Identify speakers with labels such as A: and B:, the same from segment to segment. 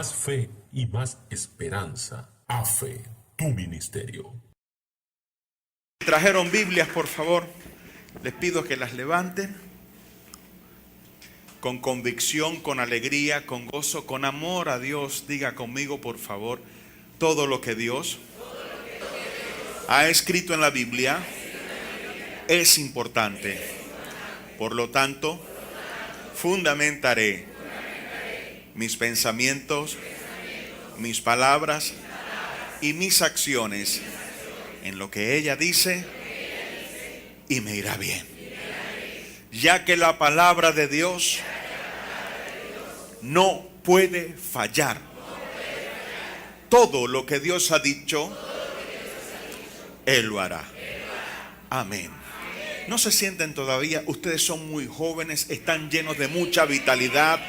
A: más fe y más esperanza. AFE, tu ministerio.
B: Si trajeron Biblias, por favor, les pido que las levanten con convicción, con alegría, con gozo, con amor a Dios. Diga conmigo, por favor, todo lo que Dios ha escrito en la Biblia es importante. Por lo tanto, fundamentaré mis pensamientos, mis palabras y mis acciones en lo que ella dice y me irá bien. Ya que la palabra de Dios no puede fallar. Todo lo que Dios ha dicho, Él lo hará. Amén. No se sienten todavía, ustedes son muy jóvenes, están llenos de mucha vitalidad.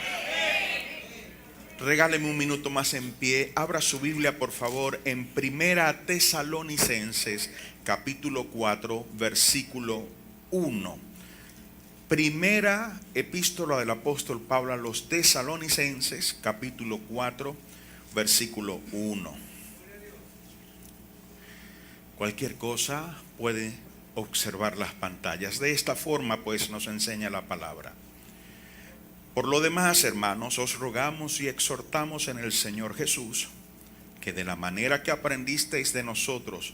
B: Regáleme un minuto más en pie. Abra su Biblia, por favor, en Primera Tesalonicenses, capítulo 4, versículo 1. Primera epístola del apóstol Pablo a los Tesalonicenses, capítulo 4, versículo 1. Cualquier cosa puede observar las pantallas. De esta forma, pues, nos enseña la palabra. Por lo demás, hermanos, os rogamos y exhortamos en el Señor Jesús, que de la manera que aprendisteis de nosotros,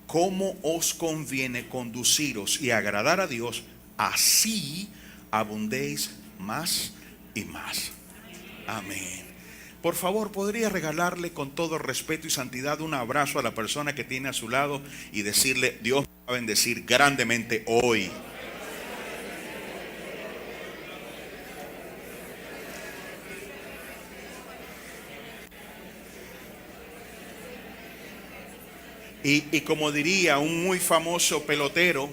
B: cómo os conviene conduciros y agradar a Dios, así abundéis más y más. Amén. Por favor, ¿podría regalarle con todo respeto y santidad un abrazo a la persona que tiene a su lado y decirle: Dios me va a bendecir grandemente hoy? Y como diría un muy famoso pelotero,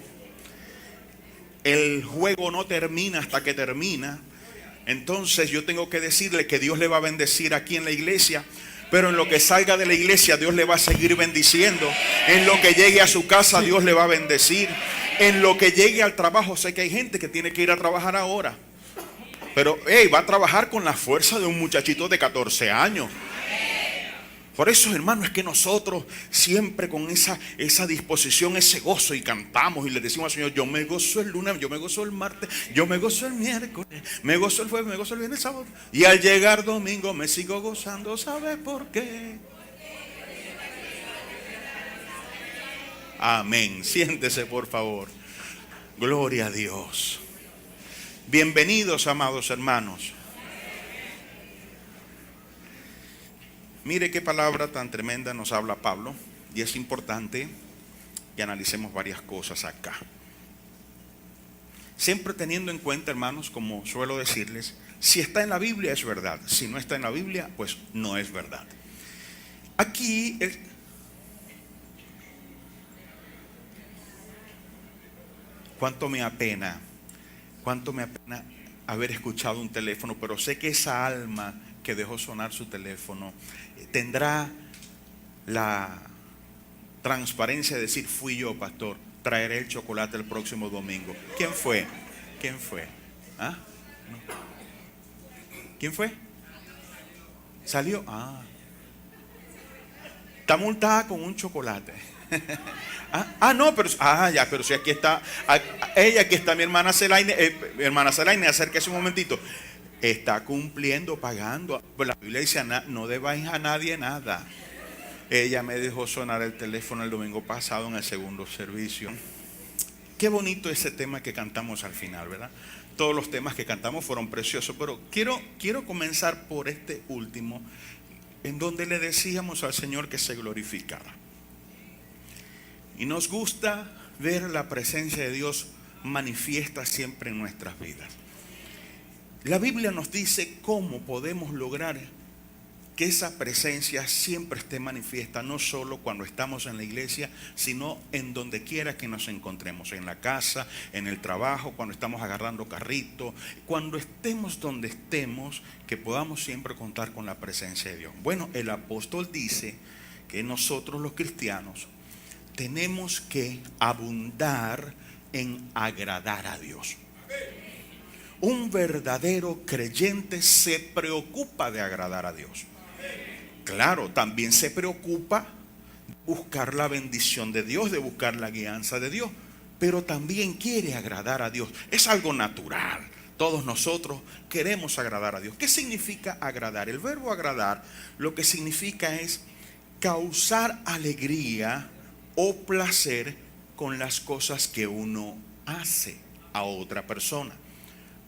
B: el juego no termina hasta que termina. Entonces yo tengo que decirle que Dios le va a bendecir aquí en la iglesia, pero en lo que salga de la iglesia Dios le va a seguir bendiciendo. En lo que llegue a su casa Dios le va a bendecir. En lo que llegue al trabajo, sé que hay gente que tiene que ir a trabajar ahora, pero va a trabajar con la fuerza de un muchachito de 14 años. Por eso, hermano, es que nosotros siempre con esa disposición, ese gozo, y cantamos y le decimos al Señor: yo me gozo el lunes, yo me gozo el martes, yo me gozo el miércoles, me gozo el jueves, me gozo el viernes, el sábado, y al llegar domingo me sigo gozando. ¿Sabes por qué? Amén. Siéntese, por favor. Gloria a Dios. Bienvenidos, amados hermanos. Mire qué palabra tan tremenda nos habla Pablo, y es importante que analicemos varias cosas acá. Siempre teniendo en cuenta, hermanos, como suelo decirles, si está en la Biblia es verdad, si no está en la Biblia, pues no es verdad. Aquí cuánto me apena haber escuchado un teléfono, pero sé que esa alma que dejó sonar su teléfono tendrá la transparencia de decir: fui yo, pastor, traeré el chocolate el próximo domingo. ¿Quién fue? ¿Quién fue? ¿Ah? No. ¿Quién fue? ¿Salió? Está multada con un chocolate. No, pero pero si aquí está aquí está mi hermana Zelaine. Hermana Zelaine, acérquese un momentito. Está cumpliendo, pagando. Pues la Biblia dice: no debáis a nadie nada. Ella me dejó sonar el teléfono el domingo pasado en el segundo servicio. Qué bonito ese tema que cantamos al final, ¿verdad? Todos los temas que cantamos fueron preciosos, pero quiero comenzar por este último, en donde le decíamos al Señor que se glorificara. Y nos gusta ver la presencia de Dios manifiesta siempre en nuestras vidas. La Biblia nos dice cómo podemos lograr que esa presencia siempre esté manifiesta, no solo cuando estamos en la iglesia, sino en donde quiera que nos encontremos, en la casa, en el trabajo, cuando estamos agarrando carrito, cuando estemos donde estemos, que podamos siempre contar con la presencia de Dios. Bueno, el apóstol dice que nosotros los cristianos tenemos que abundar en agradar a Dios. Un verdadero creyente se preocupa de agradar a Dios. Claro, también se preocupa de buscar la bendición de Dios, de buscar la guianza de Dios, pero también quiere agradar a Dios. Es algo natural. Todos nosotros queremos agradar a Dios. ¿Qué significa agradar? El verbo agradar lo que significa es causar alegría o placer con las cosas que uno hace a otra persona.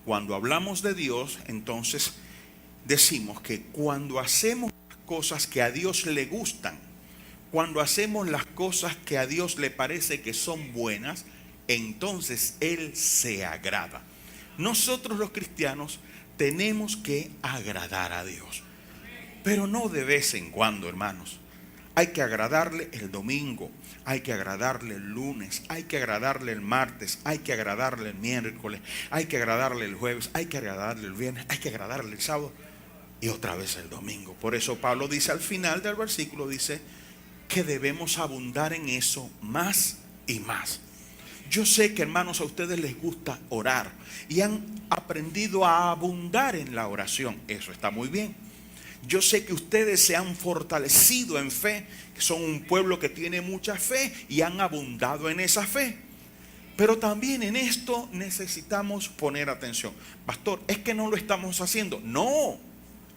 B: Cuando hablamos de Dios, entonces decimos que cuando hacemos las cosas que a Dios le gustan, cuando hacemos las cosas que a Dios le parece que son buenas, entonces Él se agrada. Nosotros los cristianos tenemos que agradar a Dios, pero no de vez en cuando, hermanos. Hay que agradarle el domingo, hay que agradarle el lunes, hay que agradarle el martes, hay que agradarle el miércoles, hay que agradarle el jueves, hay que agradarle el viernes, hay que agradarle el sábado y otra vez el domingo. Por eso Pablo dice al final del versículo, dice que debemos abundar en eso más y más. Yo sé que, hermanos, a ustedes les gusta orar y han aprendido a abundar en la oración. Eso está muy bien. Yo sé que ustedes se han fortalecido en fe, que son un pueblo que tiene mucha fe y han abundado en esa fe. Pero también en esto necesitamos poner atención. Pastor, ¿es que no lo estamos haciendo? No,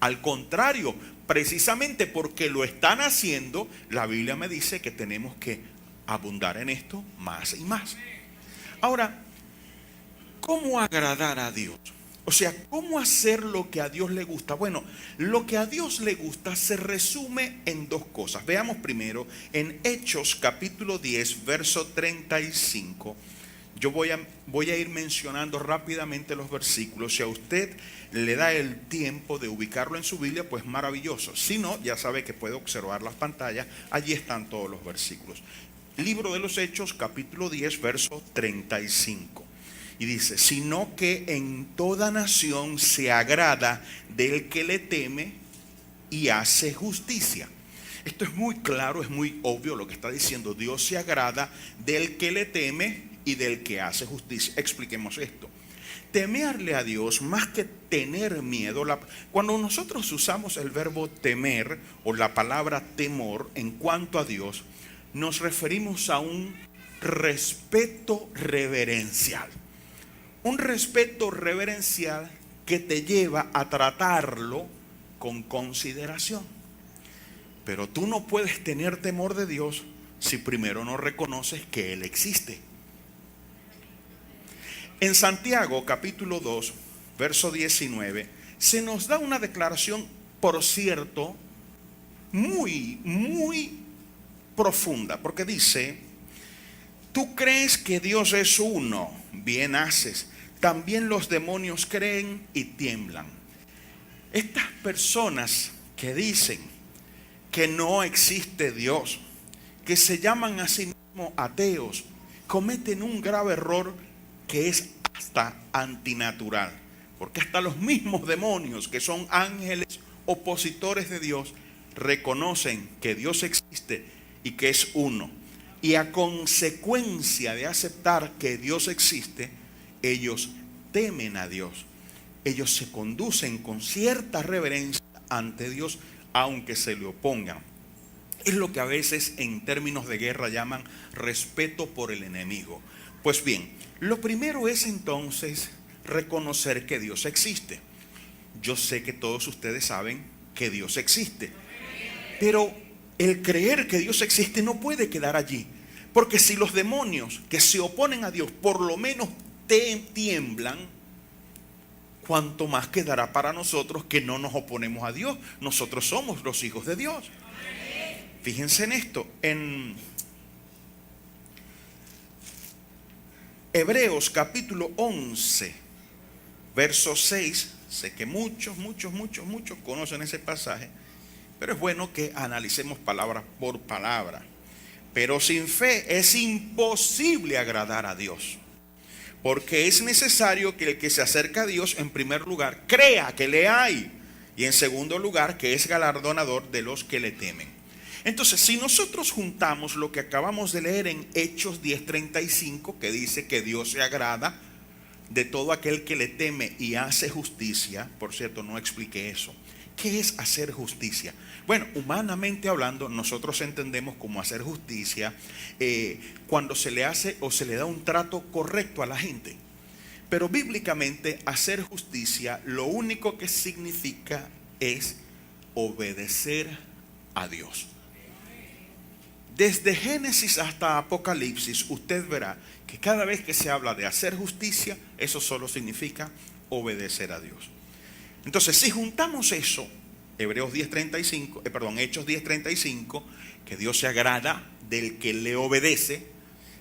B: al contrario, precisamente porque lo están haciendo, la Biblia me dice que tenemos que abundar en esto más y más. Ahora, ¿cómo agradar a Dios? O sea, ¿cómo hacer lo que a Dios le gusta? Bueno, lo que a Dios le gusta se resume en dos cosas. Veamos primero en Hechos capítulo 10, verso 35. Yo voy a ir mencionando rápidamente los versículos. Si a usted le da el tiempo de ubicarlo en su Biblia, pues maravilloso. Si no, ya sabe que puede observar las pantallas. Allí están todos los versículos. Libro de los Hechos, capítulo 10, verso 35. Y dice, sino que en toda nación se agrada del que le teme y hace justicia. Esto es muy claro, es muy obvio lo que está diciendo. Dios se agrada del que le teme y del que hace justicia. Expliquemos esto. Temerle a Dios más que tener miedo. Cuando nosotros usamos el verbo temer o la palabra temor en cuanto a Dios, nos referimos a un respeto reverencial. Un respeto reverencial que te lleva a tratarlo con consideración. Pero tú no puedes tener temor de Dios si primero no reconoces que Él existe. En Santiago capítulo 2, verso 19, se nos da una declaración, por cierto, muy profunda, porque dice, tú crees que Dios es uno, bien haces, también los demonios creen y tiemblan. Estas personas que dicen que no existe Dios, que se llaman a sí mismos ateos, cometen un grave error que es hasta antinatural, porque hasta los mismos demonios, que son ángeles opositores de Dios, reconocen que Dios existe y que es uno. Y a consecuencia de aceptar que Dios existe, ellos temen a Dios. Ellos se conducen con cierta reverencia ante Dios, aunque se le opongan. Es lo que a veces en términos de guerra llaman respeto por el enemigo. Pues bien, lo primero es entonces reconocer que Dios existe. Yo sé que todos ustedes saben que Dios existe, pero el creer que Dios existe no puede quedar allí, porque si los demonios que se oponen a Dios por lo menos tiemblan, cuánto más quedará para nosotros que no nos oponemos a Dios. Nosotros somos los hijos de Dios. Fíjense en esto, en Hebreos capítulo 11, verso 6, sé que muchos conocen ese pasaje, pero es bueno que analicemos palabra por palabra. Pero sin fe es imposible agradar a Dios, porque es necesario que el que se acerca a Dios, en primer lugar, crea que le hay, y en segundo lugar, que es galardonador de los que le temen. Entonces, si nosotros juntamos lo que acabamos de leer en Hechos 10:35, que dice que Dios se agrada de todo aquel que le teme y hace justicia, por cierto, no expliqué eso, ¿Qué es hacer justicia? Bueno, humanamente hablando, nosotros entendemos como hacer justicia cuando se le hace o se le da un trato correcto a la gente. Pero bíblicamente hacer justicia lo único que significa es obedecer a Dios. Desde Génesis hasta Apocalipsis usted verá que cada vez que se habla de hacer justicia, eso solo significa obedecer a Dios. Entonces, si juntamos eso, Hechos 10:35, que Dios se agrada del que le obedece,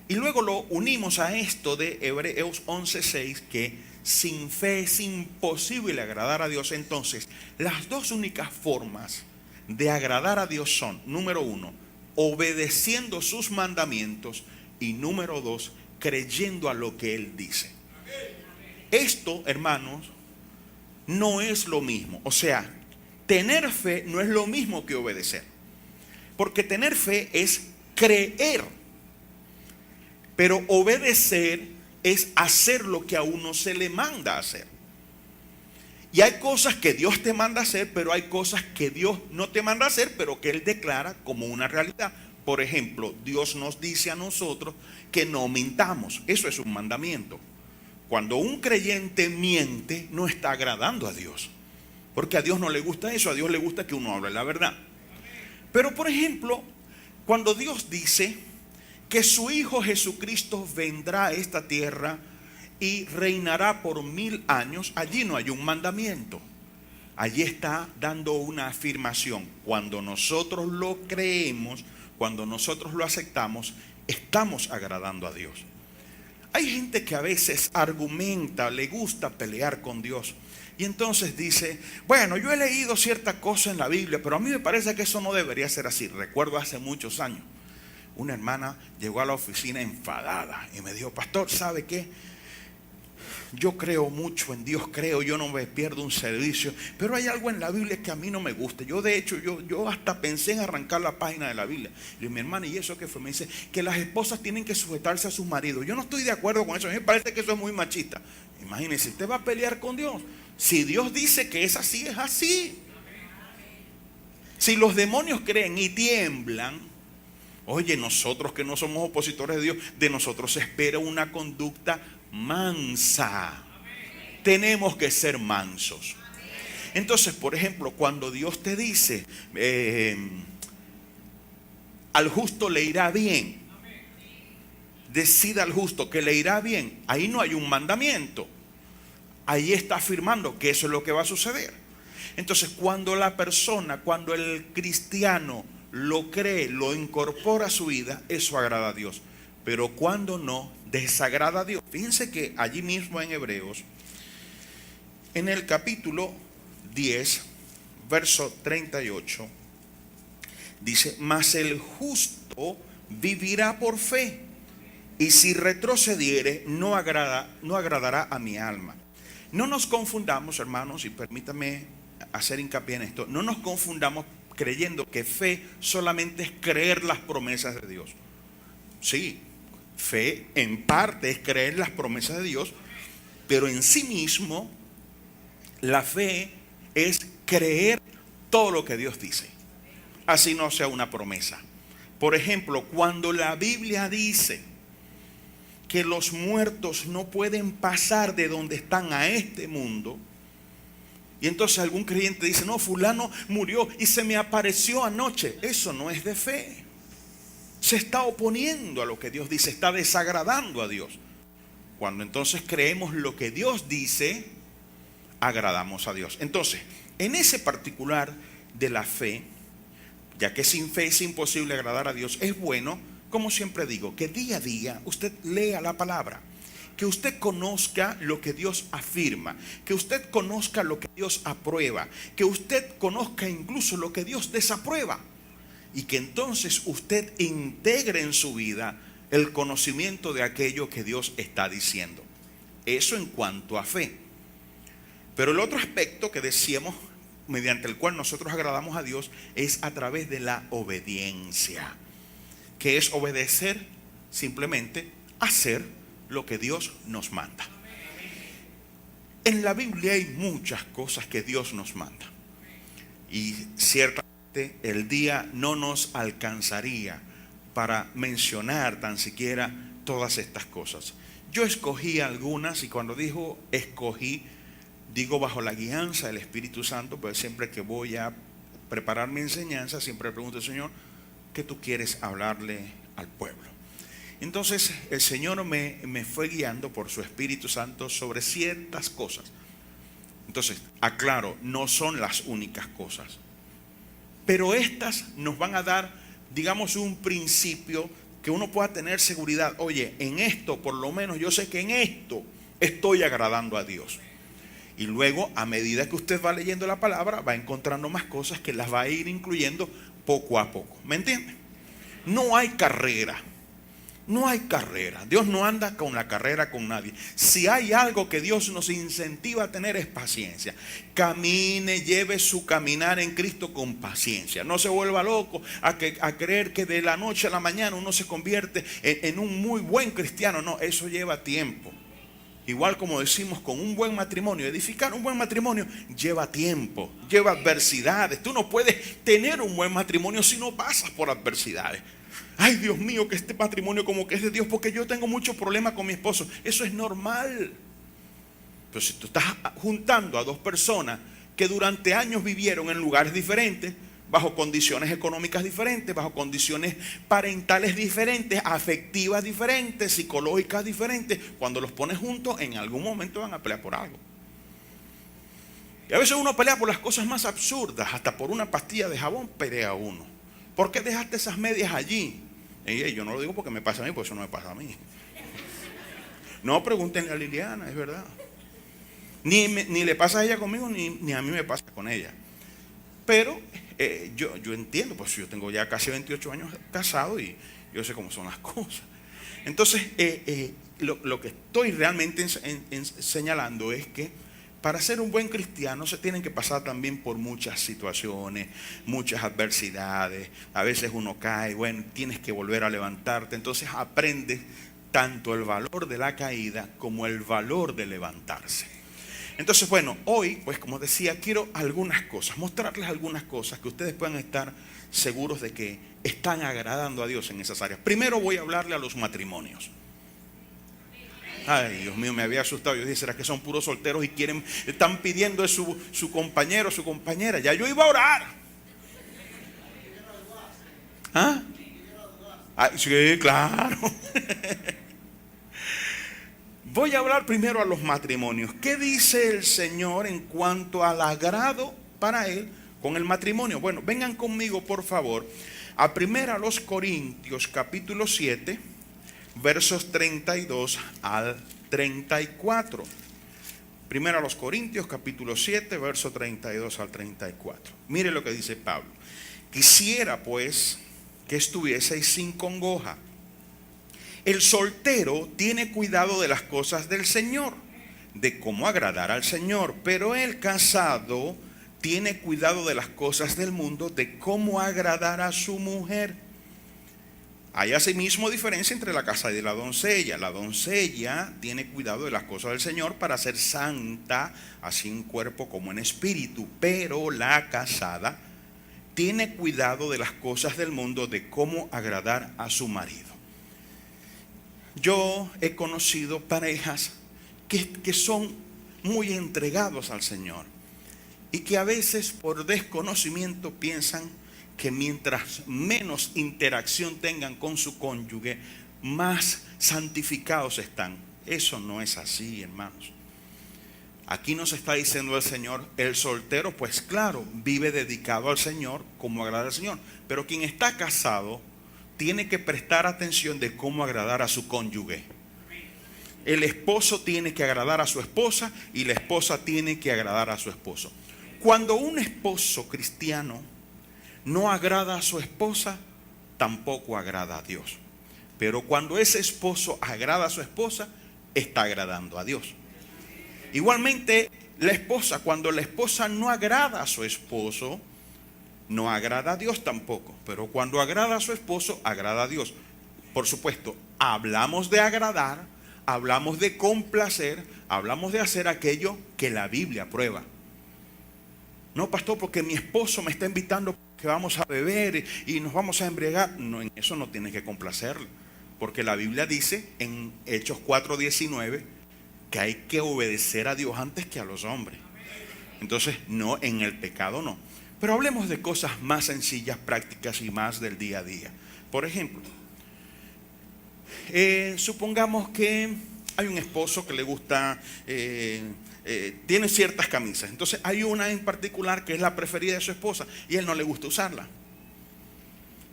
B: y luego lo unimos a esto de Hebreos 11:6, que sin fe es imposible agradar a Dios. Entonces, las dos únicas formas de agradar a Dios son, número uno, obedeciendo sus mandamientos, y número dos, creyendo a lo que Él dice. Esto, hermanos, no es lo mismo. O sea, tener fe no es lo mismo que obedecer. Porque tener fe es creer. Pero obedecer es hacer lo que a uno se le manda hacer. Y hay cosas que Dios te manda hacer, pero hay cosas que Dios no te manda hacer, pero que Él declara como una realidad. Por ejemplo, Dios nos dice a nosotros que no mintamos. Eso es un mandamiento. Cuando un creyente miente, no está agradando a Dios. Porque a Dios no le gusta eso, a Dios le gusta que uno hable la verdad. Pero por ejemplo, cuando Dios dice que su Hijo Jesucristo vendrá a esta tierra y reinará por 1000 años, allí no hay un mandamiento. Allí está dando una afirmación. Cuando nosotros lo creemos, cuando nosotros lo aceptamos, estamos agradando a Dios. Hay gente que a veces argumenta, le gusta pelear con Dios. Y entonces dice, bueno, yo he leído cierta cosa en la Biblia, pero a mí me parece que eso no debería ser así. Recuerdo hace muchos años, una hermana llegó a la oficina enfadada y me dijo, pastor, ¿sabe qué? Yo creo mucho en Dios, yo no me pierdo un servicio, pero hay algo en la Biblia que a mí no me gusta. Yo de hecho, yo hasta pensé en arrancar la página de la Biblia. Y mi hermana, ¿y eso qué fue? Me dice que las esposas tienen que sujetarse a sus maridos. Yo no estoy de acuerdo con eso, a mí me parece que eso es muy machista. Imagínense, usted va a pelear con Dios. Si Dios dice que es así, es así. Si los demonios creen y tiemblan, oye, nosotros que no somos opositores de Dios, de nosotros se espera una conducta mansa. Tenemos que ser mansos. Entonces, por ejemplo, cuando Dios te dice al justo le irá bien, decida al justo que le irá bien, ahí no hay un mandamiento. Ahí está afirmando que eso es lo que va a suceder. Entonces, cuando la persona, cuando el cristiano lo cree, lo incorpora a su vida, eso agrada a Dios. Pero cuando no, desagrada a Dios. Fíjense que allí mismo en Hebreos, en el capítulo 10, verso 38, dice, mas el justo vivirá por fe, y si retrocediere, no agradará a mi alma. No nos confundamos, hermanos, y permítame hacer hincapié en esto, no nos confundamos creyendo que fe solamente es creer las promesas de Dios. Sí, fe en parte es creer las promesas de Dios, pero en sí mismo la fe es creer todo lo que Dios dice, así no sea una promesa. Por ejemplo, cuando la Biblia dice que los muertos no pueden pasar de donde están a este mundo, y entonces algún creyente dice, no, fulano murió y se me apareció anoche, eso no es de fe. Se está oponiendo a lo que Dios dice, está desagradando a Dios. Cuando entonces creemos lo que Dios dice, agradamos a Dios. Entonces, en ese particular de la fe, ya que sin fe es imposible agradar a Dios, es bueno, como siempre digo, que día a día usted lea la palabra, que usted conozca lo que Dios afirma, que usted conozca lo que Dios aprueba, que usted conozca incluso lo que Dios desaprueba, y que entonces usted integre en su vida el conocimiento de aquello que Dios está diciendo. Eso en cuanto a fe. Pero el otro aspecto que decíamos, mediante el cual nosotros agradamos a Dios, es a través de la obediencia, que es obedecer, simplemente hacer lo que Dios nos manda. En la Biblia hay muchas cosas que Dios nos manda. y ciertamente el día no nos alcanzaría para mencionar tan siquiera todas estas cosas. Yo escogí algunas, y cuando digo escogí, digo bajo la guianza del Espíritu Santo, pues siempre que voy a preparar mi enseñanza, siempre le pregunto al Señor, ¿qué tú quieres hablarle al pueblo? Entonces el Señor me fue guiando por su Espíritu Santo sobre ciertas cosas. Entonces, aclaro, no son las únicas cosas, pero estas nos van a dar, digamos, un principio que uno pueda tener seguridad. Oye, en esto, por lo menos yo sé que en esto estoy agradando a Dios. Y luego, a medida que usted va leyendo la palabra, va encontrando más cosas que las va a ir incluyendo poco a poco. ¿Me entiende? No hay carrera. No hay carrera. Dios no anda con la carrera con nadie. Si hay algo que Dios nos incentiva a tener es paciencia. Camine, lleve su caminar en Cristo con paciencia. No se vuelva loco a creer que de la noche a la mañana uno se convierte en un muy buen cristiano. No, eso lleva tiempo. Igual como decimos con un buen matrimonio, edificar un buen matrimonio lleva tiempo, lleva adversidades. Tú no puedes tener un buen matrimonio si no pasas por adversidades. Ay, Dios mío, que este matrimonio como que es de Dios porque yo tengo muchos problemas con mi esposo. Eso es normal. Pero si tú estás juntando a dos personas que durante años vivieron en lugares diferentes, bajo condiciones económicas diferentes, bajo condiciones parentales diferentes, afectivas diferentes, psicológicas diferentes, cuando los pones juntos, en algún momento van a pelear por algo. Y a veces uno pelea por las cosas más absurdas, hasta por una pastilla de jabón pelea uno. ¿Por qué dejaste esas medias allí? Y yo no lo digo porque me pasa a mí, porque eso no me pasa a mí. No, pregúntenle a Liliana, es verdad. Ni le pasa a ella conmigo, ni a mí me pasa con ella. Pero yo entiendo, pues yo tengo ya casi 28 años casado y yo sé cómo son las cosas. Entonces, lo que estoy realmente señalando es que para ser un buen cristiano se tienen que pasar también por muchas situaciones, muchas adversidades. A veces uno cae, bueno, tienes que volver a levantarte. Entonces aprendes tanto el valor de la caída como el valor de levantarse. Entonces, bueno, hoy, pues como decía, quiero algunas cosas, mostrarles algunas cosas que ustedes puedan estar seguros de que están agradando a Dios en esas áreas. Primero voy a hablarle a los matrimonios. Ay, Dios mío, me había asustado. Yo dije, ¿será que son puros solteros y están pidiendo su compañero, su compañera? Ya yo iba a orar. ¿Ah? Ay, sí, claro. Voy a hablar primero a los matrimonios. ¿Qué dice el Señor en cuanto al agrado para Él con el matrimonio? Bueno, vengan conmigo, por favor, a 1 Corintios capítulo 7, versos 32 al 34. 1 Corintios capítulo 7, versos 32 al 34. Mire lo que dice Pablo. Quisiera pues que estuvieseis sin congoja. El soltero tiene cuidado de las cosas del Señor, de cómo agradar al Señor, pero el casado tiene cuidado de las cosas del mundo, de cómo agradar a su mujer. Hay asimismo diferencia entre la casada y la doncella. La doncella tiene cuidado de las cosas del Señor para ser santa, así en cuerpo como en espíritu, pero la casada tiene cuidado de las cosas del mundo, de cómo agradar a su marido. Yo he conocido parejas que son muy entregados al Señor y que a veces por desconocimiento piensan que mientras menos interacción tengan con su cónyuge, más santificados están. Eso no es así, hermanos. Aquí nos está diciendo el Señor, el soltero, pues claro, vive dedicado al Señor, como agrada al Señor. Pero quien está casado tiene que prestar atención de cómo agradar a su cónyuge. El esposo tiene que agradar a su esposa y la esposa tiene que agradar a su esposo. Cuando un esposo cristiano no agrada a su esposa, tampoco agrada a Dios. Pero cuando ese esposo agrada a su esposa, está agradando a Dios. Igualmente, la esposa, cuando la esposa no agrada a su esposo, no agrada a Dios tampoco. Pero cuando agrada a su esposo, agrada a Dios. Por supuesto, hablamos de agradar, hablamos de complacer, hablamos de hacer aquello que la Biblia aprueba. No, pastor, porque mi esposo me está invitando que vamos a beber y nos vamos a embriagar. No, en eso no tienes que complacerle. Porque la Biblia dice en Hechos 4:19 que hay que obedecer a Dios antes que a los hombres. Entonces, no, en el pecado no. Pero hablemos de cosas más sencillas, prácticas y más del día a día. Por ejemplo, supongamos que hay un esposo que le gusta, tiene ciertas camisas. Entonces hay una en particular que es la preferida de su esposa y a él no le gusta usarla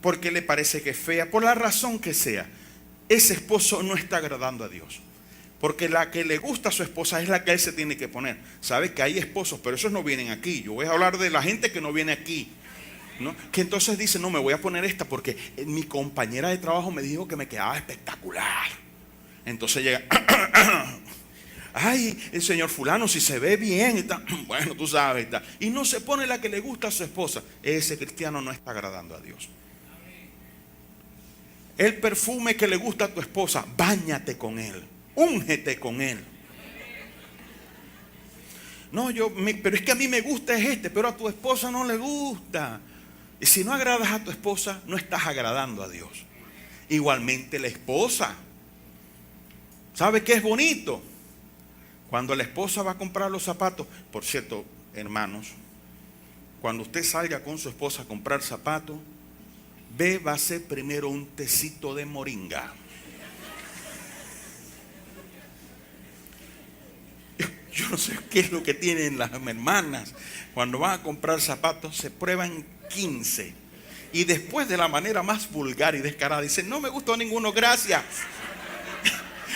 B: porque le parece que es fea, por la razón que sea. Ese esposo no está agradando a Dios, porque la que le gusta a su esposa es la que él se tiene que poner. Sabe que hay esposos, pero esos no vienen aquí. Yo voy a hablar de la gente que no viene aquí, ¿no? Que entonces dice, no, me voy a poner esta porque mi compañera de trabajo me dijo que me quedaba espectacular. Entonces llega, ay, el señor fulano, si se ve bien, está, bueno, tú sabes, está, y no se pone la que le gusta a su esposa. Ese cristiano no está agradando a Dios. El perfume que le gusta a tu esposa, báñate con él, úngete con él. No, pero es que a mí me gusta es este, pero a tu esposa no le gusta. Y si no agradas a tu esposa, no estás agradando a Dios. Igualmente la esposa. ¿Sabe qué es bonito? Cuando la esposa va a comprar los zapatos. Por cierto, hermanos, cuando usted salga con su esposa a comprar zapatos, bébase primero un tecito de moringa. Yo no sé qué es lo que tienen las hermanas. Cuando van a comprar zapatos se prueban 15. Y después, de la manera más vulgar y descarada, dicen, no me gustó ninguno, gracias.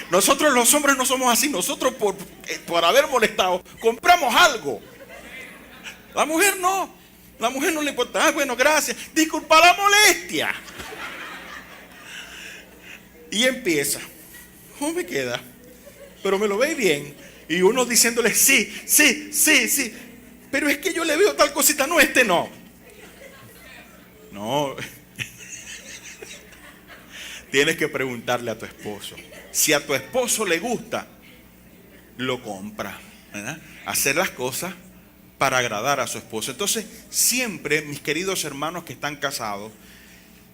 B: Nosotros los hombres no somos así. Nosotros por haber molestado compramos algo. La mujer no. La mujer no le importa. Ah, bueno, gracias. Disculpa la molestia. Y empieza. ¿Cómo me queda? Pero me lo ve bien. Y uno diciéndole, sí. Pero es que yo le veo tal cosita. No, este no. No. Tienes que preguntarle a tu esposo. Si a tu esposo le gusta, lo compra, ¿verdad? Hacer las cosas para agradar a su esposo. Entonces, siempre, mis queridos hermanos que están casados,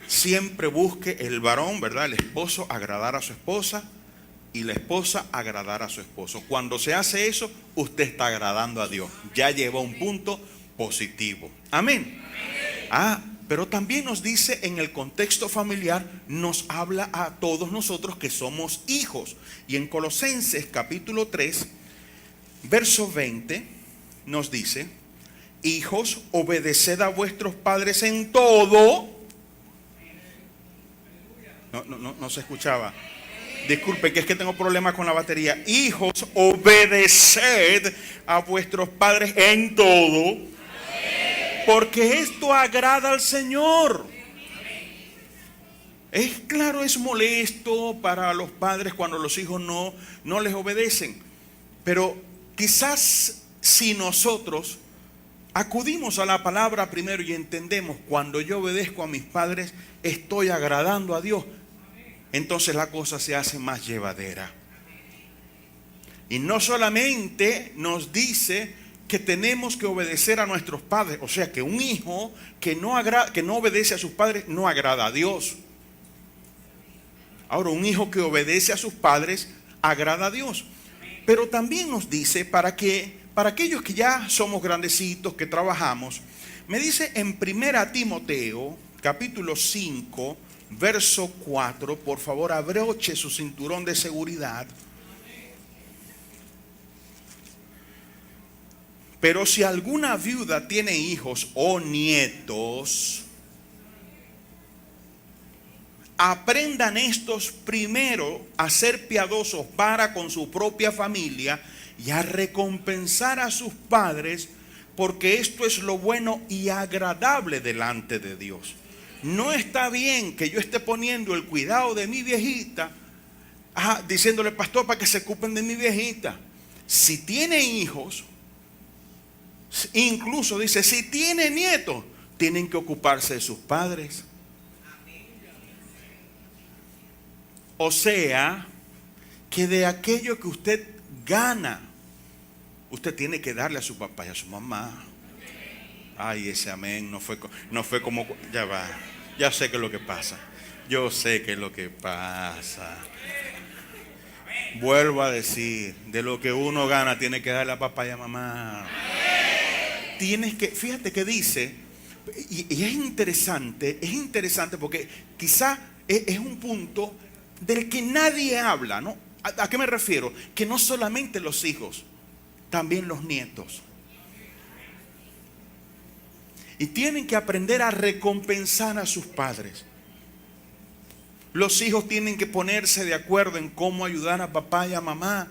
B: siempre busque el varón, ¿verdad? El esposo agradar a su esposa y la esposa agradar a su esposo. Cuando se hace eso, usted está agradando a Dios. Ya lleva un punto positivo. Amén. Pero también nos dice en el contexto familiar, nos habla a todos nosotros que somos hijos. Y en Colosenses capítulo 3, verso 20, nos dice, hijos, obedeced a vuestros padres en todo. No se escuchaba. Disculpe, que es que tengo problemas con la batería. Hijos, obedeced a vuestros padres en todo, porque esto agrada al Señor. Es claro, es molesto para los padres cuando los hijos no les obedecen. Pero quizás si nosotros acudimos a la palabra primero y entendemos, cuando yo obedezco a mis padres, estoy agradando a Dios, entonces la cosa se hace más llevadera. Y no solamente nos dice que tenemos que obedecer a nuestros padres, o sea que un hijo que no obedece a sus padres no agrada a Dios. Ahora, un hijo que obedece a sus padres agrada a Dios. Pero también nos dice para aquellos que ya somos grandecitos, que trabajamos, me dice en 1 Timoteo capítulo 5 verso 4, por favor abroche su cinturón de seguridad. Pero si alguna viuda tiene hijos o nietos, aprendan estos primero a ser piadosos para con su propia familia y a recompensar a sus padres, porque esto es lo bueno y agradable delante de Dios. No está bien que yo esté poniendo el cuidado de mi viejita, diciéndole, pastor, para que se ocupen de mi viejita. Si tiene hijos, incluso dice, si tiene nietos, tienen que ocuparse de sus padres. O sea, que de aquello que usted gana, usted tiene que darle a su papá y a su mamá. Ay, ese amén no fue como, ya va, ya sé qué es lo que pasa. Yo sé qué es lo que pasa. Vuelvo a decir, de lo que uno gana tiene que darle a papá y a mamá. Tienes que, fíjate que dice, y es interesante porque quizá es un punto del que nadie habla, ¿no? ¿A qué me refiero? Que no solamente los hijos, también los nietos. Y tienen que aprender a recompensar a sus padres. Los hijos tienen que ponerse de acuerdo en cómo ayudar a papá y a mamá.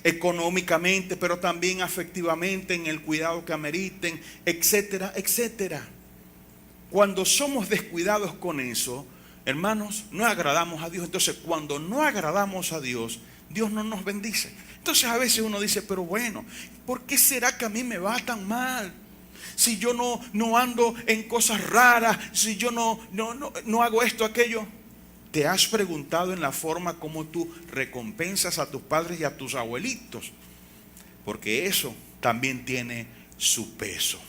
B: Económicamente, pero también afectivamente, en el cuidado que ameriten, etcétera, etcétera. Cuando somos descuidados con eso, hermanos, no agradamos a Dios. Entonces, cuando no agradamos a Dios, Dios no nos bendice. Entonces, a veces uno dice, pero bueno, ¿por qué será que a mí me va tan mal? Si yo no ando en cosas raras, si yo no hago esto, aquello. ¿Te has preguntado en la forma como tú recompensas a tus padres y a tus abuelitos? Porque eso también tiene su peso.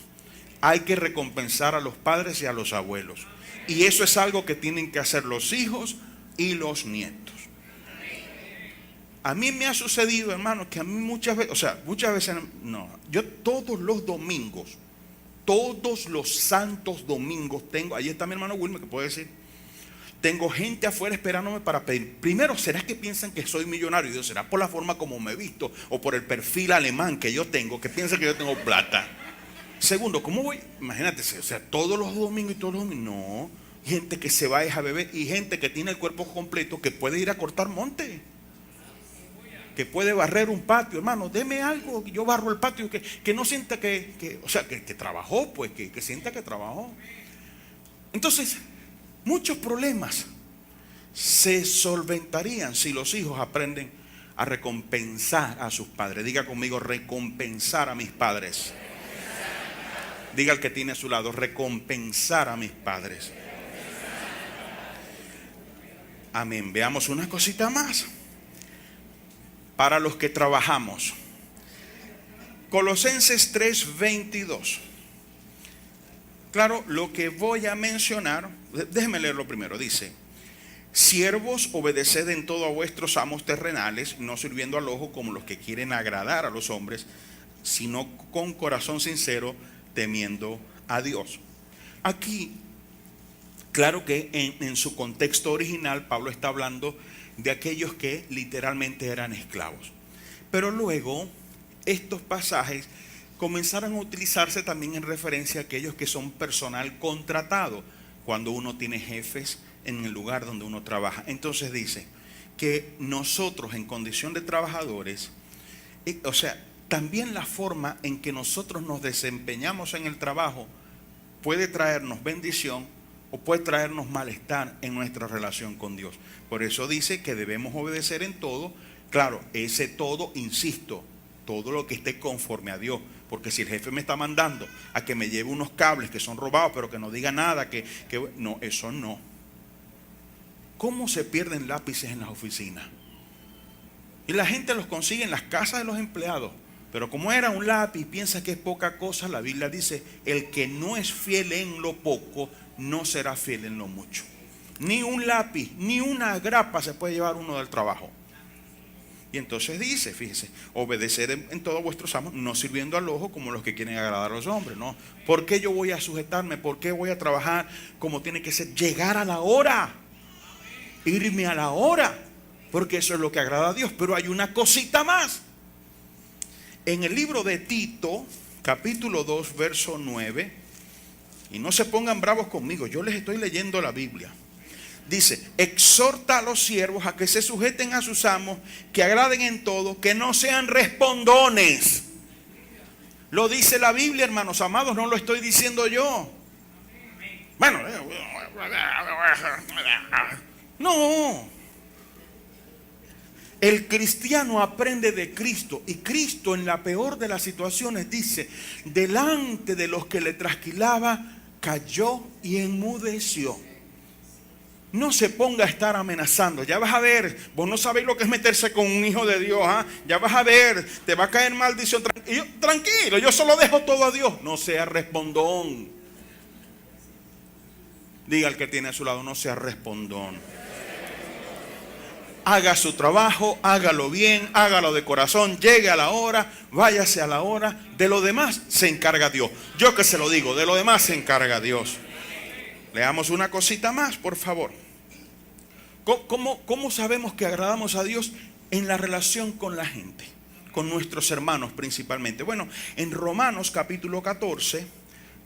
B: Hay que recompensar a los padres y a los abuelos. Y eso es algo que tienen que hacer los hijos y los nietos. A mí me ha sucedido, hermano, que a mí muchas veces, yo todos los domingos, todos los santos domingos tengo, ahí está mi hermano Wilmer que puede decir, tengo gente afuera esperándome para pedir. Primero, ¿será que piensan que soy millonario? Y Dios, ¿será por la forma como me he visto o por el perfil alemán que yo tengo, que piensan que yo tengo plata? Segundo, ¿cómo voy? Imagínate, o sea, todos los domingos y todos los domingos. No, gente que se va a beber y gente que tiene el cuerpo completo que puede ir a cortar monte, que puede barrer un patio. Hermano, deme algo, yo barro el patio, que no sienta que trabajó, pues, que sienta que trabajó. Entonces, muchos problemas se solventarían si los hijos aprenden a recompensar a sus padres. Diga conmigo, recompensar a mis padres. Diga al que tiene a su lado, recompensar a mis padres. Amén. Veamos una cosita más. Para los que trabajamos. Colosenses 3:22. Claro, lo que voy a mencionar, déjenme leerlo primero. Dice: siervos, obedeced en todo a vuestros amos terrenales, no sirviendo al ojo como los que quieren agradar a los hombres, sino con corazón sincero, temiendo a Dios. Aquí, claro que en su contexto original, Pablo está hablando de aquellos que literalmente eran esclavos. Pero luego, estos pasajes comenzaron a utilizarse también en referencia a aquellos que son personal contratado, cuando uno tiene jefes en el lugar donde uno trabaja. Entonces dice que nosotros en condición de trabajadores, también la forma en que nosotros nos desempeñamos en el trabajo puede traernos bendición o puede traernos malestar en nuestra relación con Dios. Por eso dice que debemos obedecer en todo. Claro, ese todo, insisto, todo lo que esté conforme a Dios. Porque si el jefe me está mandando a que me lleve unos cables que son robados, pero que no diga nada, no, eso no. ¿Cómo se pierden lápices en las oficinas? Y la gente los consigue en las casas de los empleados. Pero como era un lápiz, piensa que es poca cosa. La Biblia dice: el que no es fiel en lo poco, no será fiel en lo mucho. Ni un lápiz, ni una grapa se puede llevar uno del trabajo. Y entonces dice, fíjese, obedecer en todos vuestros amos, no sirviendo al ojo como los que quieren agradar a los hombres, ¿no? ¿Por qué yo voy a sujetarme? ¿Por qué voy a trabajar como tiene que ser? Llegar a la hora, irme a la hora, porque eso es lo que agrada a Dios. Pero hay una cosita más. En el libro de Tito, capítulo 2, verso 9, y no se pongan bravos conmigo, yo les estoy leyendo la Biblia. Dice: exhorta a los siervos a que se sujeten a sus amos, que agraden en todo, que no sean respondones. Lo dice la Biblia, hermanos amados, no lo estoy diciendo yo. Bueno, no. El cristiano aprende de Cristo, y Cristo, en la peor de las situaciones, dice: delante de los que le trasquilaba, cayó y enmudeció. No se ponga a estar amenazando. Ya vas a ver, vos no sabéis lo que es meterse con un hijo de Dios. Ya vas a ver, te va a caer maldición. Tranquilo, yo solo dejo todo a Dios. No sea respondón. Diga al que tiene a su lado, no sea respondón. Haga su trabajo, hágalo bien, hágalo de corazón, llegue a la hora, váyase a la hora. De lo demás se encarga Dios. Yo que se lo digo, de lo demás se encarga Dios. Leamos una cosita más, por favor. ¿Cómo sabemos que agradamos a Dios? En la relación con la gente, con nuestros hermanos principalmente. Bueno, en Romanos capítulo 14,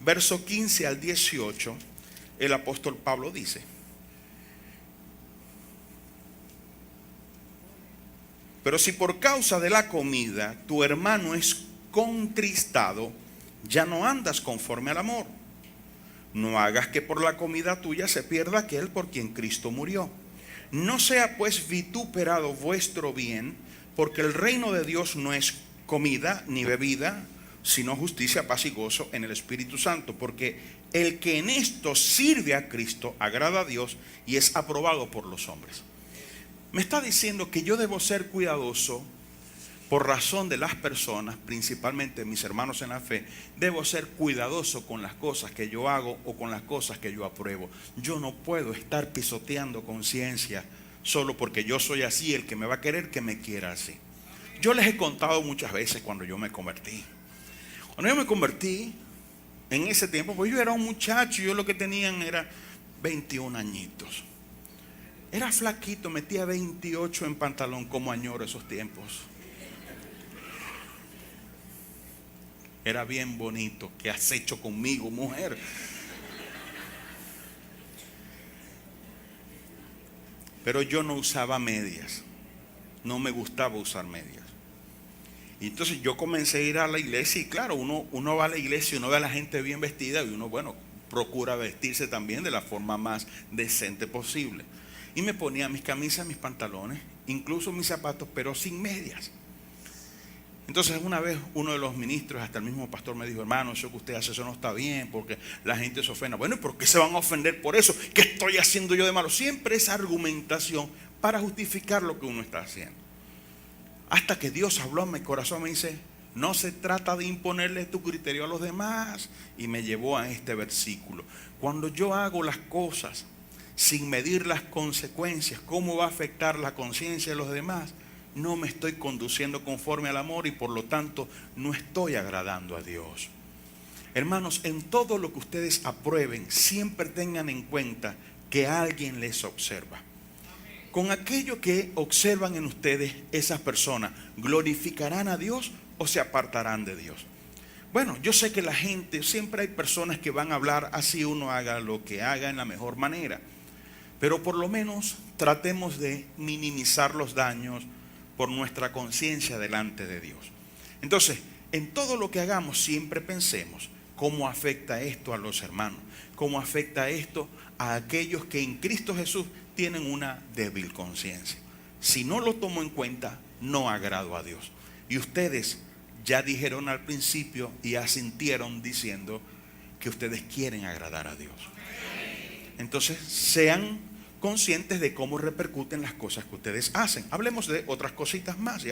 B: verso 15 al 18, el apóstol Pablo dice: pero si por causa de la comida tu hermano es contristado, ya no andas conforme al amor. No hagas que por la comida tuya se pierda aquel por quien Cristo murió. No sea pues vituperado vuestro bien, porque el reino de Dios no es comida ni bebida, sino justicia, paz y gozo en el Espíritu Santo. Porque el que en esto sirve a Cristo agrada a Dios y es aprobado por los hombres. Me está diciendo que yo debo ser cuidadoso por razón de las personas, principalmente mis hermanos en la fe. Debo ser cuidadoso con las cosas que yo hago o con las cosas que yo apruebo. Yo no puedo estar pisoteando conciencia solo porque yo soy así. El que me va a querer, que me quiera así. Yo les he contado muchas veces cuando yo me convertí. Cuando yo me convertí, en ese tiempo, pues yo era un muchacho. Yo lo que tenían era 21 añitos. Era flaquito, metía 28 en pantalón. Como añoro esos tiempos. Era bien bonito. ¿Qué has hecho conmigo, mujer? Pero yo no usaba medias. No me gustaba usar medias. Y entonces yo comencé a ir a la iglesia. Y claro, uno va a la iglesia y uno ve a la gente bien vestida. Y uno, bueno, procura vestirse también de la forma más decente posible. Y me ponía mis camisas, mis pantalones, incluso mis zapatos, pero sin medias. Entonces una vez uno de los ministros, hasta el mismo pastor, me dijo: hermano, eso que usted hace, eso no está bien, porque la gente se ofenda. Bueno, ¿y por qué se van a ofender por eso? ¿Qué estoy haciendo yo de malo? Siempre esa argumentación para justificar lo que uno está haciendo. Hasta que Dios habló a mi corazón, me dice: no se trata de imponerle tu criterio a los demás. Y me llevó a este versículo. Cuando yo hago las cosas sin medir las consecuencias, cómo va a afectar la conciencia de los demás, no me estoy conduciendo conforme al amor y por lo tanto no estoy agradando a Dios. Hermanos, en todo lo que ustedes aprueben, siempre tengan en cuenta que alguien les observa. Con aquello que observan en ustedes, esas personas, ¿glorificarán a Dios o se apartarán de Dios? Bueno, yo sé que la gente, siempre hay personas que van a hablar así uno haga lo que haga en la mejor manera. Pero por lo menos tratemos de minimizar los daños por nuestra conciencia delante de Dios. Entonces, en todo lo que hagamos siempre pensemos cómo afecta esto a los hermanos, cómo afecta esto a aquellos que en Cristo Jesús tienen una débil conciencia. Si no lo tomo en cuenta, no agrado a Dios. Y ustedes ya dijeron al principio y asintieron diciendo que ustedes quieren agradar a Dios. Entonces, sean conscientes de cómo repercuten las cosas que ustedes hacen. Hablemos de otras cositas más.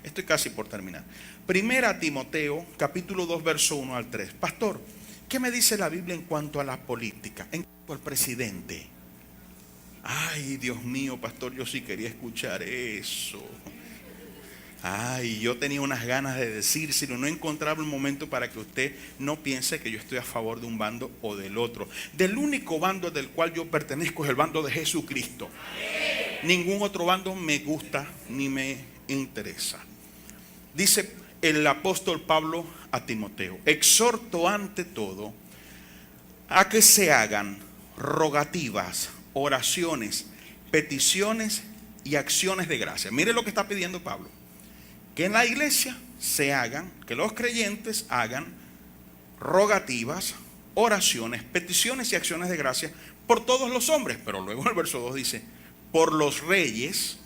B: Estoy casi por terminar. Primera Timoteo, capítulo 2, verso 1 al 3. Pastor, ¿qué me dice la Biblia en cuanto a la política? En cuanto al presidente. Ay, Dios mío, pastor, yo sí quería escuchar eso. Ay, yo tenía unas ganas de decírselo, no encontraba el momento para que usted no piense que yo estoy a favor de un bando o del otro. Del único bando del cual yo pertenezco es el bando de Jesucristo. Ningún otro bando me gusta ni me interesa. Dice el apóstol Pablo a Timoteo: exhorto ante todo a que se hagan rogativas, oraciones, peticiones y acciones de gracia. Mire lo que está pidiendo Pablo. Que en la iglesia se hagan, que los creyentes hagan rogativas, oraciones, peticiones y acciones de gracia por todos los hombres. Pero luego en el verso 2 dice: por los reyes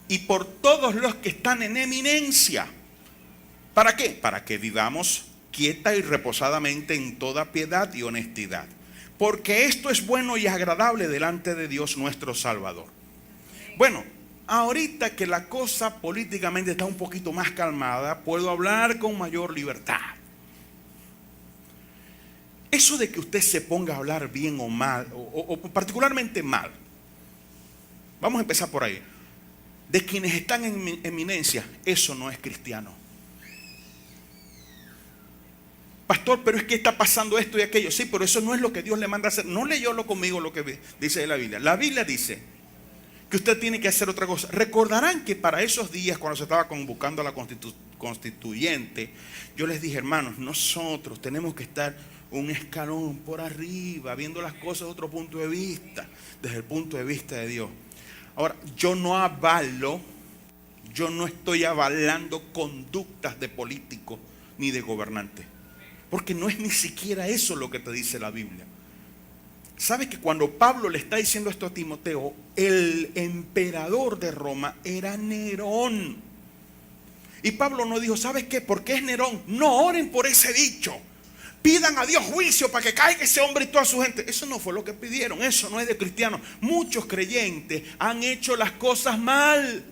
B: y por todos los que están en eminencia. ¿Para qué? Para que vivamos quieta y reposadamente en toda piedad y honestidad. porque esto es bueno y agradable delante de Dios nuestro Salvador. Bueno, ahorita que la cosa políticamente está un poquito más calmada, puedo hablar con mayor libertad. Eso de que usted se ponga a hablar bien o mal, o particularmente mal, vamos a empezar por ahí, de quienes están en eminencia, eso no es cristiano. Pastor, pero es que está pasando esto y aquello. Sí, pero eso no es lo que Dios le manda a hacer. No leyó lo conmigo lo que dice la Biblia. La Biblia dice que usted tiene que hacer otra cosa. Recordarán que para esos días, cuando se estaba convocando a la constituyente, yo les dije, hermanos, nosotros tenemos que estar un escalón por arriba, viendo las cosas de otro punto de vista, desde el punto de vista de Dios. Ahora, yo no estoy avalando conductas de políticos ni de gobernantes, porque no es ni siquiera eso lo que te dice la Biblia. ¿Sabes que cuando Pablo le está diciendo esto a Timoteo, el emperador de Roma era Nerón? Y Pablo no dijo, ¿sabes qué? ¿Por qué es Nerón? No oren por ese dicho. Pidan a Dios juicio para que caiga ese hombre y toda su gente. Eso no fue lo que pidieron. Eso no es de cristianos. Muchos creyentes han hecho las cosas mal.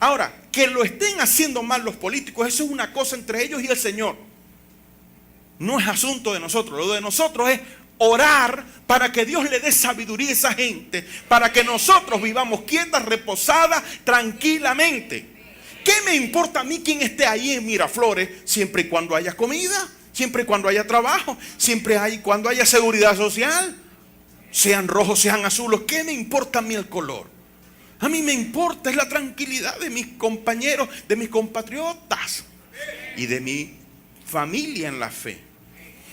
B: Ahora, que lo estén haciendo mal los políticos, eso es una cosa entre ellos y el Señor. No es asunto de nosotros. Lo de nosotros es orar para que Dios le dé sabiduría a esa gente, para que nosotros vivamos quietas, reposadas, tranquilamente. ¿Qué me importa a mí quién esté ahí en Miraflores, siempre y cuando haya comida, siempre y cuando haya trabajo, siempre y cuando haya seguridad social? Sean rojos, sean azules, ¿qué me importa a mí el color? A mí me importa es la tranquilidad de mis compañeros, de mis compatriotas y de mi familia en la fe.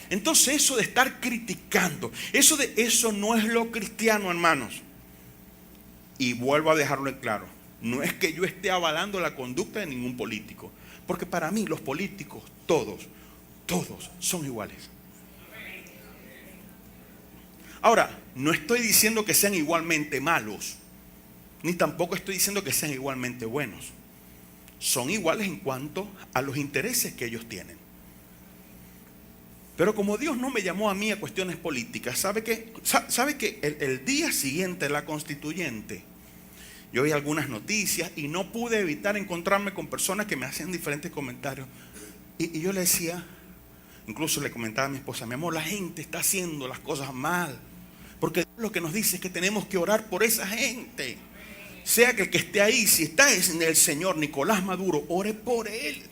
B: Entonces eso de estar criticando, eso no es lo cristiano, hermanos. Y vuelvo a dejarlo en claro, no es que yo esté avalando la conducta de ningún político, porque para mí los políticos todos son iguales. Ahora, no estoy diciendo que sean igualmente malos, ni tampoco estoy diciendo que sean igualmente buenos. Son iguales en cuanto a los intereses que ellos tienen. Pero como Dios no me llamó a mí a cuestiones políticas, ¿sabe que el día siguiente de la constituyente, yo vi algunas noticias y no pude evitar encontrarme con personas que me hacían diferentes comentarios? Y yo le decía, incluso le comentaba a mi esposa, mi amor, la gente está haciendo las cosas mal, porque Dios lo que nos dice es que tenemos que orar por esa gente. Sea que el que esté ahí, si está en el señor Nicolás Maduro, ore por él.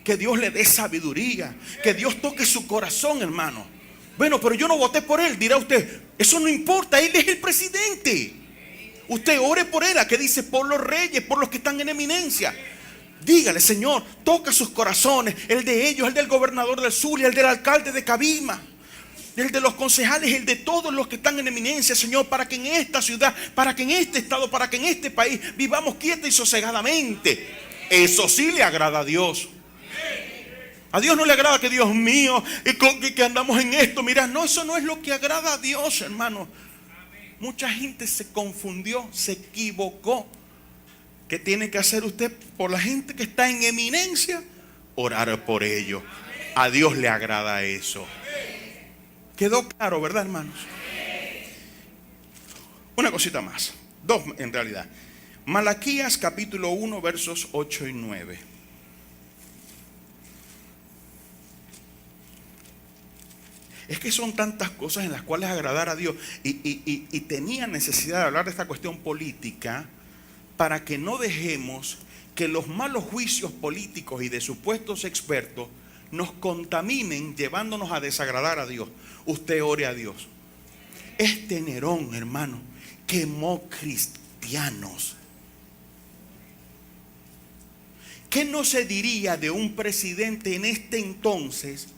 B: Que Dios le dé sabiduría, que Dios toque su corazón, hermano. Bueno, pero yo no voté por él, dirá usted. Eso no importa, él es el presidente. Usted ore por él, ¿a qué dice? Por los reyes, por los que están en eminencia. Dígale, Señor, toca sus corazones, el de ellos, el del gobernador del Zulia, el del alcalde de Cabima, el de los concejales, el de todos los que están en eminencia, Señor, para que en esta ciudad, para que en este estado, para que en este país vivamos quieta y sosegadamente. Eso sí le agrada a Dios. A Dios no le agrada que, Dios mío, que andamos en esto. Mira, no, eso no es lo que agrada a Dios, hermano. Mucha gente se confundió, se equivocó. ¿Qué tiene que hacer usted por la gente que está en eminencia? Orar por ellos. A Dios le agrada eso. Quedó claro, ¿verdad, hermanos? Una cosita más. Dos en realidad. Malaquías capítulo 1 versos 8 y 9. Es que son tantas cosas en las cuales agradar a Dios y tenía necesidad de hablar de esta cuestión política para que no dejemos que los malos juicios políticos y de supuestos expertos nos contaminen llevándonos a desagradar a Dios. Usted ore a Dios. Este Nerón, hermano, quemó cristianos. ¿Qué no se diría de un presidente en este entonces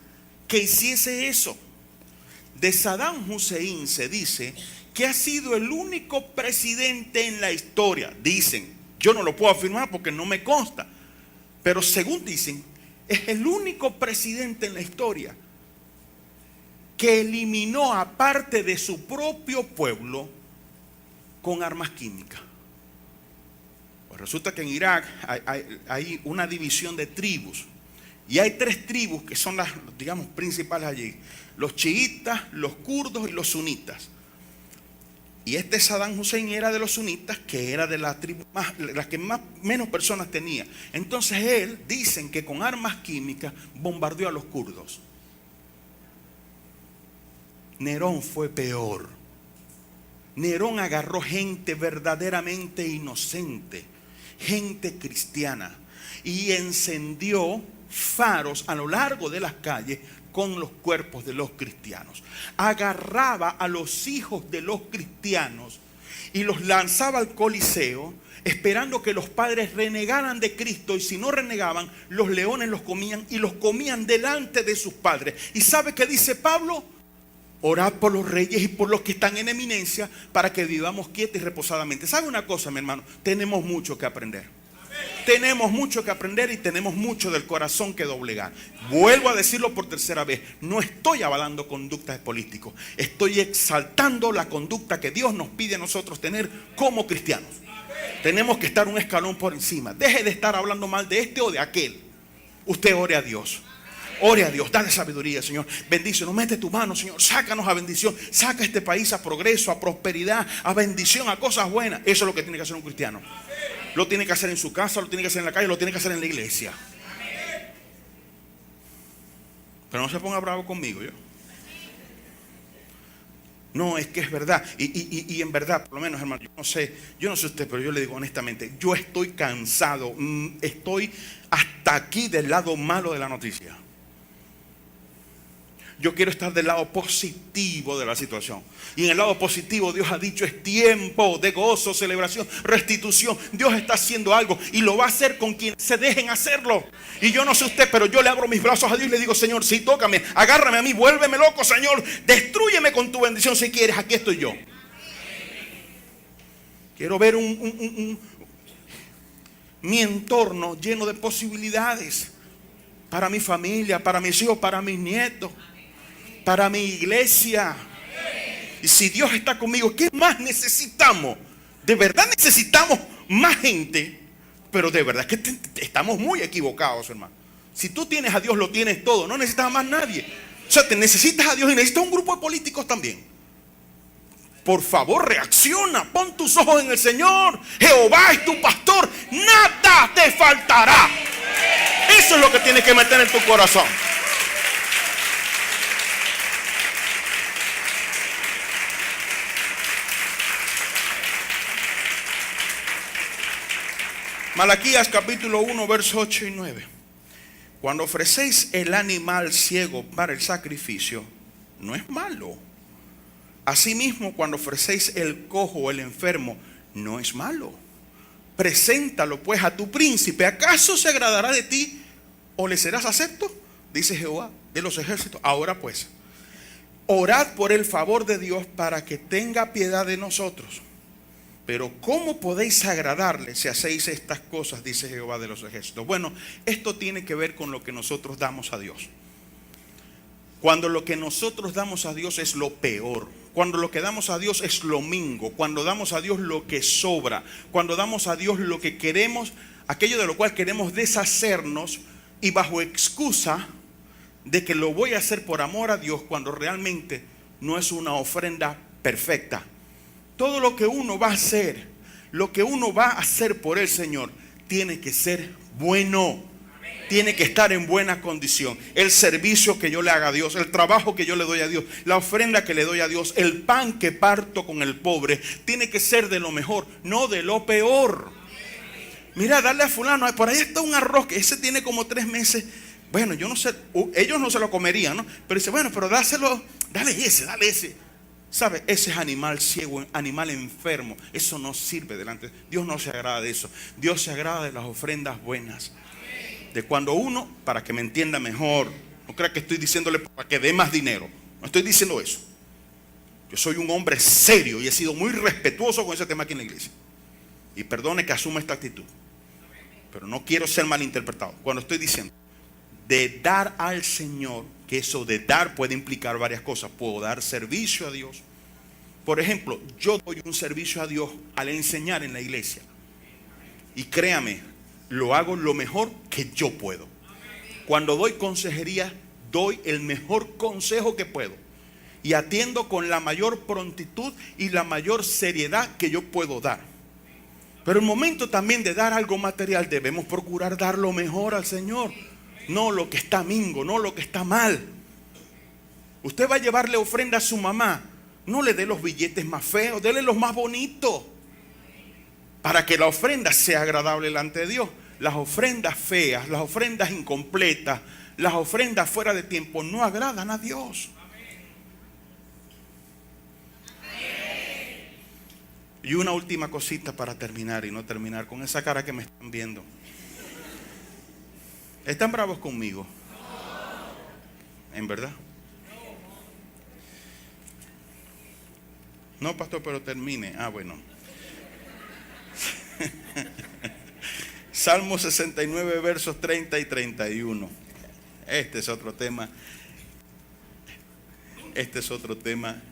B: que hiciese eso? De Saddam Hussein se dice que ha sido el único presidente en la historia. Dicen, yo no lo puedo afirmar porque no me consta, pero según dicen, es el único presidente en la historia que eliminó a parte de su propio pueblo con armas químicas. Pues resulta que en Irak hay una división de tribus. Y hay tres tribus que son las, digamos, principales allí: los chiitas, los kurdos y los sunitas. Y este Saddam Hussein era de los sunitas, que era de la tribu las que menos personas tenía. Entonces él, dicen que con armas químicas bombardeó a los kurdos. Nerón fue peor. Nerón agarró gente verdaderamente inocente, gente cristiana, y encendió faros a lo largo de las calles con los cuerpos de los cristianos. Agarraba a los hijos de los cristianos y los lanzaba al Coliseo, esperando que los padres renegaran de Cristo, y si no renegaban, los leones los comían, y los comían delante de sus padres. ¿Y sabe qué dice Pablo? Orad por los reyes y por los que están en eminencia, para que vivamos quietos y reposadamente. ¿Sabe una cosa, mi hermano? Tenemos mucho que aprender. Tenemos mucho que aprender y tenemos mucho del corazón que doblegar. Vuelvo a decirlo por tercera vez: no estoy avalando conductas de políticos. Estoy exaltando la conducta que Dios nos pide a nosotros tener como cristianos. Tenemos que estar un escalón por encima. Deje de estar hablando mal de este o de aquel. Usted ore a Dios. Ore a Dios, dale sabiduría, Señor. Bendícenos, mete tu mano, Señor. Sácanos a bendición. Saca este país a progreso, a prosperidad, a bendición, a cosas buenas. Eso es lo que tiene que hacer un cristiano. Lo tiene que hacer en su casa, lo tiene que hacer en la calle, lo tiene que hacer en la iglesia. Pero no se ponga bravo conmigo, yo. No, es que es verdad. Y en verdad, por lo menos, hermano, yo no sé usted, pero yo le digo honestamente, yo estoy cansado. Estoy hasta aquí del lado malo de la noticia. Yo quiero estar del lado positivo de la situación. Y en el lado positivo Dios ha dicho: es tiempo de gozo, celebración, restitución. Dios está haciendo algo y lo va a hacer con quienes se dejen hacerlo. Y yo no sé usted, pero yo le abro mis brazos a Dios y le digo: Señor, sí, tócame, agárrame a mí, vuélveme loco, Señor. Destrúyeme con tu bendición si quieres, aquí estoy yo. Quiero ver mi entorno lleno de posibilidades. Para mi familia, para mis hijos, para mis nietos, para mi iglesia. Y si Dios está conmigo, ¿qué más necesitamos? De verdad necesitamos más gente. Pero de verdad que estamos muy equivocados, hermano. Si tú tienes a Dios, lo tienes todo. No necesitas a más nadie. O sea, te necesitas a Dios y necesitas un grupo de políticos también. Por favor, reacciona. Pon tus ojos en el Señor. Jehová es tu pastor. Nada te faltará. Eso es lo que tienes que meter en tu corazón. Malaquías capítulo 1, versos 8 y 9. Cuando ofrecéis el animal ciego para el sacrificio, no es malo. Asimismo, cuando ofrecéis el cojo o el enfermo, no es malo. Preséntalo pues a tu príncipe. ¿Acaso se agradará de ti o le serás acepto? Dice Jehová de los ejércitos. Ahora pues, orad por el favor de Dios para que tenga piedad de nosotros. Pero ¿cómo podéis agradarle si hacéis estas cosas? Dice Jehová de los ejércitos. Bueno, esto tiene que ver con lo que nosotros damos a Dios. Cuando lo que nosotros damos a Dios es lo peor, cuando lo que damos a Dios es lo mingo, cuando damos a Dios lo que sobra, cuando damos a Dios lo que queremos, aquello de lo cual queremos deshacernos, y bajo excusa de que lo voy a hacer por amor a Dios, cuando realmente no es una ofrenda perfecta. Todo lo que uno va a hacer, lo que uno va a hacer por el Señor, tiene que ser bueno. Tiene que estar en buena condición. El servicio que yo le haga a Dios, el trabajo que yo le doy a Dios, la ofrenda que le doy a Dios, el pan que parto con el pobre, tiene que ser de lo mejor, no de lo peor. Mira, dale a fulano, por ahí está un arroz que ese tiene como 3 meses. Bueno, yo no sé, ellos no se lo comerían, ¿no? Pero dice, bueno, pero dáselo, dale ese. ¿Sabe? Ese es animal ciego, animal enfermo. Eso no sirve delante. Dios no se agrada de eso. Dios se agrada de las ofrendas buenas. De cuando uno, para que me entienda mejor, no crea que estoy diciéndole para que dé más dinero. No estoy diciendo eso. Yo soy un hombre serio y he sido muy respetuoso con ese tema aquí en la iglesia. Y perdone que asuma esta actitud. Pero no quiero ser malinterpretado. Cuando estoy diciendo de dar al Señor, que eso de dar puede implicar varias cosas. Puedo dar servicio a Dios. Por ejemplo, yo doy un servicio a Dios al enseñar en la iglesia. Y créame, lo hago lo mejor que yo puedo. Cuando doy consejería, doy el mejor consejo que puedo. Y atiendo con la mayor prontitud y la mayor seriedad que yo puedo dar. Pero el momento también de dar algo material, debemos procurar dar lo mejor al Señor. No lo que está mingo, no lo que está mal. Usted va a llevarle ofrenda a su mamá. No le dé los billetes más feos, déle los más bonitos. Para que la ofrenda sea agradable delante de Dios. Las ofrendas feas, las ofrendas incompletas, las ofrendas fuera de tiempo no agradan a Dios. Y una última cosita para terminar y no terminar con esa cara que me están viendo. ¿Están bravos conmigo? ¿En verdad? No, pastor, pero termine. Ah, bueno. Salmo 69, versos 30 y 31. Este es otro tema. Este es otro tema.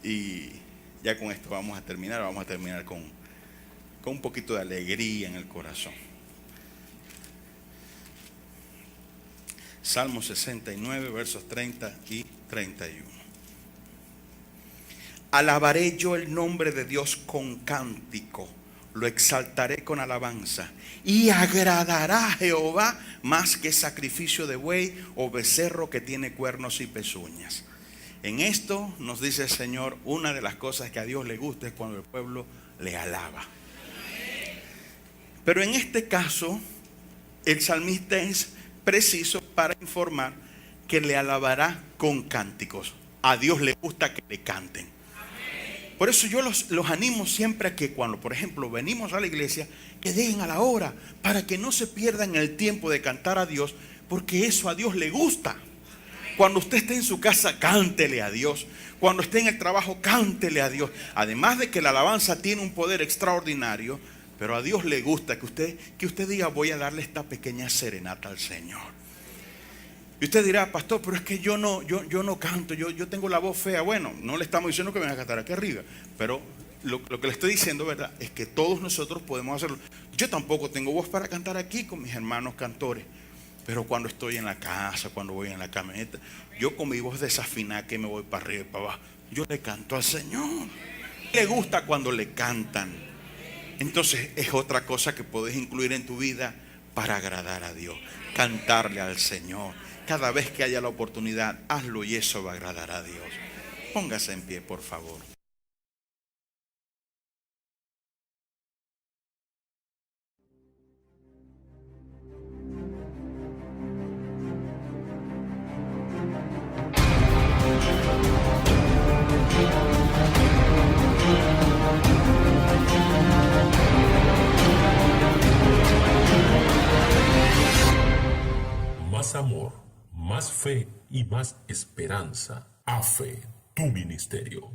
B: Y ya con esto vamos a terminar. Vamos a terminar con un poquito de alegría en el corazón. Salmo 69, versos 30 y 31. Alabaré yo el nombre de Dios con cántico, lo exaltaré con alabanza, y agradará a Jehová más que sacrificio de buey o becerro que tiene cuernos y pezuñas. En esto nos dice el Señor, una de las cosas que a Dios le gusta es cuando el pueblo le alaba. Pero en este caso, el salmista es preciso para informar que le alabará con cánticos. A Dios le gusta que le canten. Por eso yo los animo siempre a que cuando, por ejemplo, venimos a la iglesia, que den a la hora, para que no se pierdan el tiempo de cantar a Dios, porque eso a Dios le gusta. Cuando usted esté en su casa, cántele a Dios. Cuando esté en el trabajo, cántele a Dios. Además de que la alabanza tiene un poder extraordinario, pero a Dios le gusta que usted diga, voy a darle esta pequeña serenata al Señor. Y usted dirá, pastor, pero es que yo no canto, yo tengo la voz fea. Bueno, no le estamos diciendo que venga a cantar aquí arriba, pero lo que le estoy diciendo, ¿verdad?, es que todos nosotros podemos hacerlo. Yo tampoco tengo voz para cantar aquí con mis hermanos cantores, pero cuando estoy en la casa, cuando voy en la camioneta, yo con mi voz desafinada que me voy para arriba y para abajo, yo le canto al Señor. Le gusta cuando le cantan. Entonces es otra cosa que puedes incluir en tu vida para agradar a Dios, cantarle al Señor. Cada vez que haya la oportunidad, hazlo y eso va a agradar a Dios. Póngase en pie, por favor.
A: Más amor, más fe y más esperanza. AFE, tu ministerio.